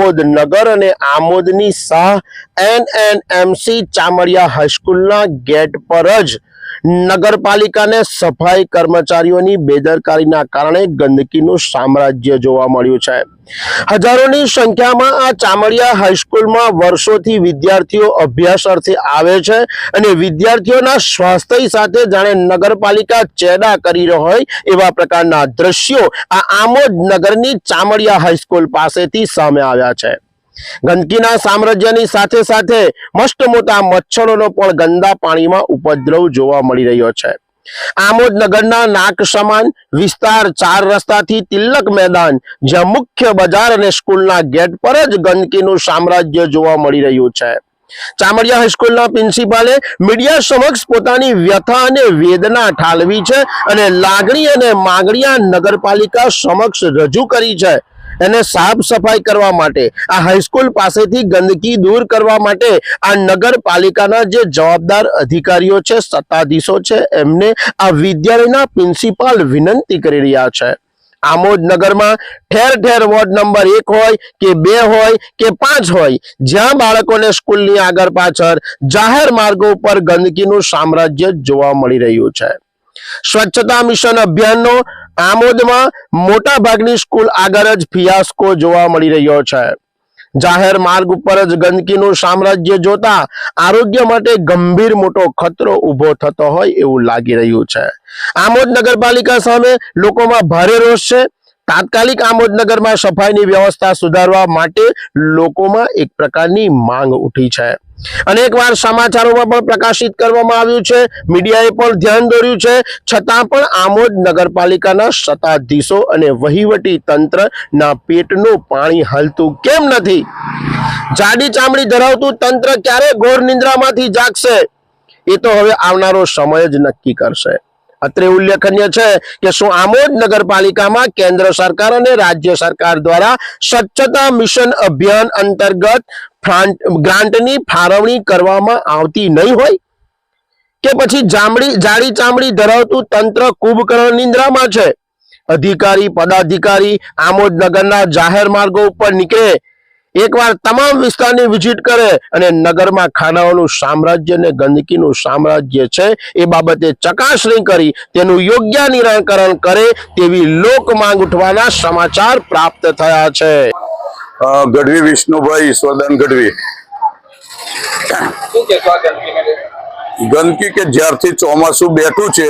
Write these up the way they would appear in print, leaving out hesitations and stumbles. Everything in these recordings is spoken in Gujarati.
આમોદ નગર અને આમોદની શાહ NNMC ચામડિયા હાઈસ્કૂલના ગેટ પર જ નગરપાલિકાને સફાઈ કર્મચારીઓની બેદરકારીના કારણે ગંદકીનું સામ્રાજ્ય જોવા મળ્યું છે। હજારોની સંખ્યામાં આ ચામડિયા હાઈસ્કૂલમાં વર્ષોથી વિદ્યાર્થીઓ અભ્યાસ અર્થે આવે છે અને વિદ્યાર્થીઓના સ્વાસ્થ્ય સાથે જાણે નગરપાલિકા ચેડા કરી રહી હોય એવા પ્રકારના દ્રશ્યો આ આમોદ નગરની ચામડિયા હાઈસ્કૂલ પાસેથી સામે આવ્યા છે। ગંદકીના સામ્રાજ્યની સાથે સાથે મસ્ત મોટા મચ્છરોનો પણ ગંદા પાણીમાં ઉપદ્રવ જોવા મળી રહ્યો છે। આમોદ નગરના નાક સમાન વિસ્તાર 4 રસ્તાથી તિલક મેદાન જ્યાં મુખ્ય બજાર અને સ્કૂલના ગેટ પર જ ગંદકીનું સામ્રાજ્ય જોવા મળી રહ્યું છે। ચામડિયા હાઈસ્કૂલના પ્રિન્સિપાલે મીડિયા સમક્ષ પોતાની વ્યથા અને વેદના ઠાલવી છે અને લાગણી અને માંગણીઓ નગરપાલિકા સમક્ષ રજૂ કરી છે। એને સાફ સફાઈ કરવા માટે આ હાઈસ્કૂલ પાસેથી ગંદકી દૂર કરવા માટે આ નગરપાલિકાના જે જવાબદાર અધિકારીઓ છે, સત્તાધીશો છે, એમને આ વિદ્યાલયના પ્રિન્સિપાલ વિનંતી કરી રહ્યા છે। આમોદ નગરમાં ઠેર ઠેર વોર્ડ નંબર 1 હોય કે 2 હોય કે 5 હોય, જ્યાં બાળકોને સ્કૂલની આગળ પાછળ જાહેર માર્ગો ઉપર ગંદકીનું સામ્રાજ્ય જોવા મળી રહ્યું છે। સ્વચ્છતા મિશન અભિયાનનો આમોદમાં મોટા ભાગની સ્કૂલ આગળ જ ફિયાસ્કો જોવા મળી રહ્યો છે। જાહેર માર્ગ ઉપર જ ગંદકીનું સામ્રાજ્ય જોતા આરોગ્ય માટે ગંભીર મોટો ખતરો ઊભો થતો હોય એવું લાગી રહ્યું છે। આમોદ નગરપાલિકા સામે લોકોમાં ભારે રોષ છે। તાત્કાલિક આમોદ નગરમાં સફાઈની વ્યવસ્થા સુધારવા માટે લોકોમાં એક પ્રકારની માંગ ઉઠી છે। અનેકવાર સમાચારોમાં પણ પ્રકાશિત કરવામાં આવ્યું છે, મીડિયાએ પણ ધ્યાન દોર્યું છે, છતાં પણ આમોદ નગરપાલિકાના સત્તાધીશો અને વહીવટી તંત્રના પેટનું પાણી હલતું કેમ નથી? જાડી ચામડી ધરાવતું તંત્ર ક્યારે ઘોર નિંદ્રામાંથી જાગશે એ તો હવે આવનારો સમય જ નક્કી કરશે। અત્રે ઉલ્લેખનીય છે કે શું આમોદ નગરપાલિકામાં કેન્દ્ર સરકાર અને રાજ્ય સરકાર દ્વારા સ્વચ્છતા મિશન અભિયાન અંતર્ગત ગ્રાન્ટની ફાળવણી કરવામાં આવતી નહીં હોય કે પછી જાડી ચામડી ધરાવતું તંત્ર કુંભકર્ણ નિંદ્રામાં છે? અધિકારી પદાધિકારી આમોદ નગરના જાહેર માર્ગો ઉપર નીકળે, એકવાર તમામ વિસ્તારની વિઝિટ કરે અને નગરમાં ખાનાઓનું સામ્રાજ્ય અને ગંદકીનું સામ્રાજ્ય છે એ બાબતે ચકાસણી કરી તેનું યોગ્ય નિરાકરણ કરે તેવી લોક માંગ ઉઠવાના સમાચાર પ્રાપ્ત થયા છે। ગઢવી વિષ્ણુભાઈ ઈશ્વરદાન ગઢવી। ગંદકી કે જ્યારથી ચોમાસું બેઠું છે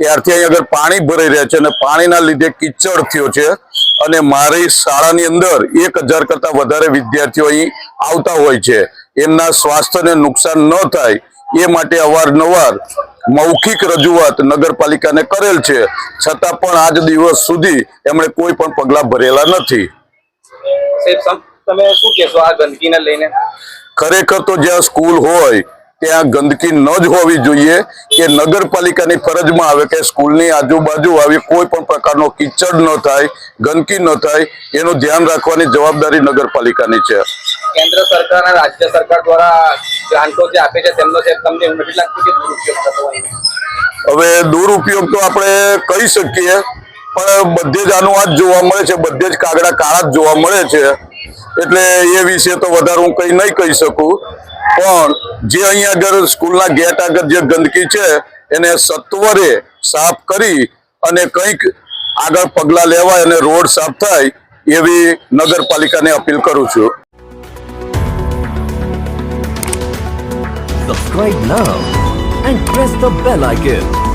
ત્યારથી અહીં આગળ પાણી ભરાઈ રહ્યા છે અને પાણીના લીધે કિચડ થયો છે અને મારી શાળાની અંદર 1000 કરતા વધારે વિદ્યાર્થીઓ અહીં આવતા હોય છે। એમના સ્વાસ્થ્યને નુકસાન ન થાય એ માટે અવારનવાર મૌખિક રજૂઆત નગરપાલિકાને કરેલ છે, છતાં પણ આજ દિવસ સુધી એમણે કોઈ પણ પગલાં ભરેલા નથી। તમે શું કહેશો આ ગંદકીને લઈને? ખરેખર તો જ્યાં સ્કૂલ હોય ત્યાં ગંદકી ન જ હોવી જોઈએ કે નગરપાલિકાની ફરજમાં આવે કે સ્કૂલની આજુબાજુ આવી કોઈ પણ પ્રકારનો કિચડ ન થાય, ગંદકી ન થાય, એનું ધ્યાન રાખવાની જવાબદારી નગરપાલિકાની છે। કેન્દ્ર સરકાર અને રાજ્ય સરકાર દ્વારા ગ્રાન્ટો જે આપે છે તેમનો તમને નથી લાગતું કે દુરુપયોગ થતો હોય? હવે દુરુપયોગ તો આપણે કહી શકીએ, પણ બધે જ આનું આ જ જોવા મળે છે, બધે જ કાગડા કાળા જ જોવા મળે છે, એટલે એ વિશે તો વધારે હું કંઈ નહીં કહી શકું। પણ જે અહીંયા આગળ સ્કૂલના ગેટ આગળ જે ગંદકી છે એને સત્વરે સાફ કરી અને કંઈક આગળ પગલાં લેવાય અને રોડ સાફ થાય એવી નગરપાલિકાને અપીલ કરું છું। Subscribe now and press the bell icon.